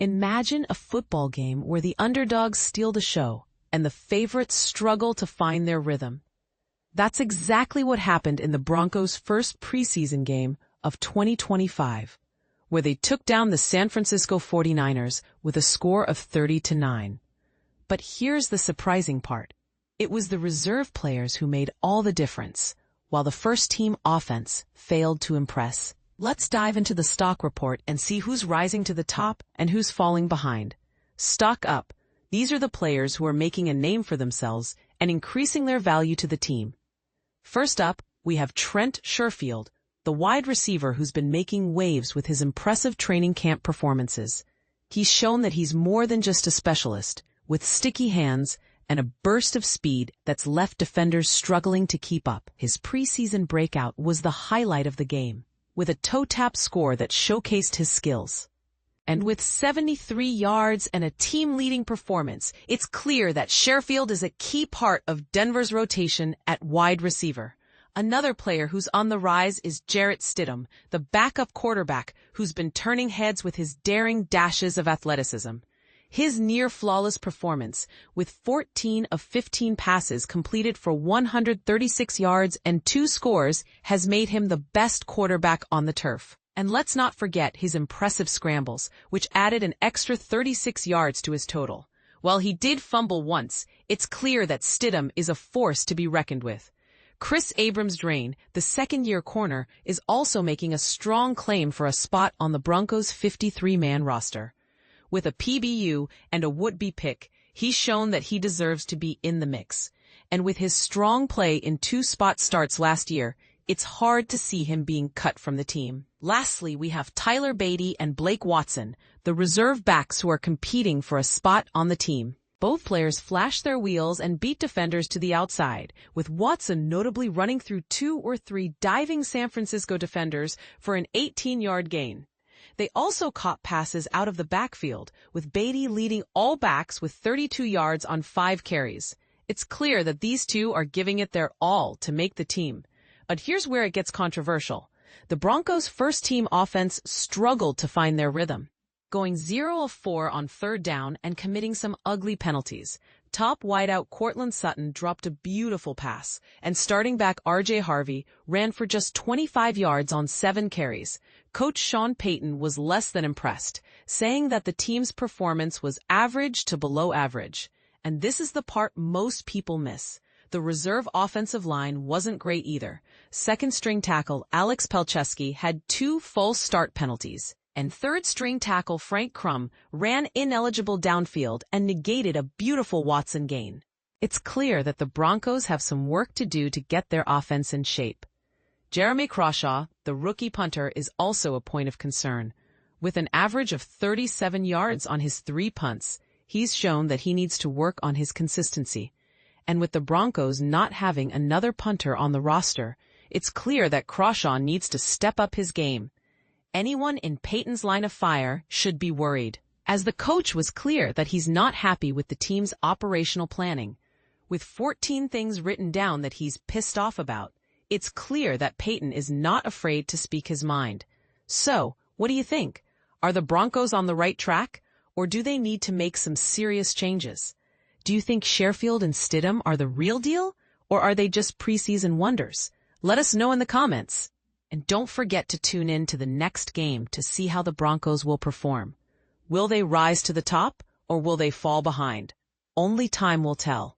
Imagine a football game where the underdogs steal the show and the favorites struggle to find their rhythm. That's exactly what happened in the Broncos' first preseason game of 2025, where they took down the San Francisco 49ers with a score of 30-9. But here's the surprising part. It was the reserve players who made all the difference, while the first-team offense failed to impress. Let's dive into the stock report and see who's rising to the top and who's falling behind. Stock up. These are the players who are making a name for themselves and increasing their value to the team. First up, we have Trent Sherfield, the wide receiver who's been making waves with his impressive training camp performances. He's shown that he's more than just a specialist, with sticky hands and a burst of speed that's left defenders struggling to keep up. His preseason breakout was the highlight of the game, with a toe-tap score that showcased his skills. And with 73 yards and a team-leading performance, it's clear that Sherfield is a key part of Denver's rotation at wide receiver. Another player who's on the rise is Jarrett Stidham, the backup quarterback who's been turning heads with his daring dashes of athleticism. His near-flawless performance, with 14 of 15 passes completed for 136 yards and 2 scores, has made him the best quarterback on the turf. And let's not forget his impressive scrambles, which added an extra 36 yards to his total. While he did fumble once, it's clear that Stidham is a force to be reckoned with. Chris Abrams-Draine, the second-year corner, is also making a strong claim for a spot on the Broncos' 53-man roster. With a PBU and a would-be pick, he's shown that he deserves to be in the mix. And with his strong play in 2 spot starts last year, it's hard to see him being cut from the team. Lastly, we have Tyler Beatty and Blake Watson, the reserve backs who are competing for a spot on the team. Both players flashed their wheels and beat defenders to the outside, with Watson notably running through 2 or 3 diving San Francisco defenders for an 18-yard gain. They also caught passes out of the backfield, with Beatty leading all backs with 32 yards on 5 carries. It's clear that these two are giving it their all to make the team. But here's where it gets controversial. The Broncos' first-team offense struggled to find their rhythm, going 0 of 4 on 3rd down and committing some ugly penalties. Top wideout Courtland Sutton dropped a beautiful pass, and starting back R.J. Harvey ran for just 25 yards on 7 carries. Coach Sean Payton was less than impressed, saying that the team's performance was average to below average. And this is the part most people miss. The reserve offensive line wasn't great either. Second-string tackle Alex Pelcheski had 2 false start penalties, and third-string tackle Frank Crum ran ineligible downfield and negated a beautiful Watson gain. It's clear that the Broncos have some work to do to get their offense in shape. Jeremy Crawshaw, the rookie punter, is also a point of concern. With an average of 37 yards on his 3 punts, he's shown that he needs to work on his consistency. And with the Broncos not having another punter on the roster, it's clear that Crawshaw needs to step up his game. Anyone in Payton's line of fire should be worried, as the coach was clear that he's not happy with the team's operational planning. With 14 things written down that he's pissed off about, it's clear that Payton is not afraid to speak his mind. So, what do you think? Are the Broncos on the right track, or do they need to make some serious changes? Do you think Sherfield and Stidham are the real deal, or are they just preseason wonders? Let us know in the comments. And don't forget to tune in to the next game to see how the Broncos will perform. Will they rise to the top, or will they fall behind? Only time will tell.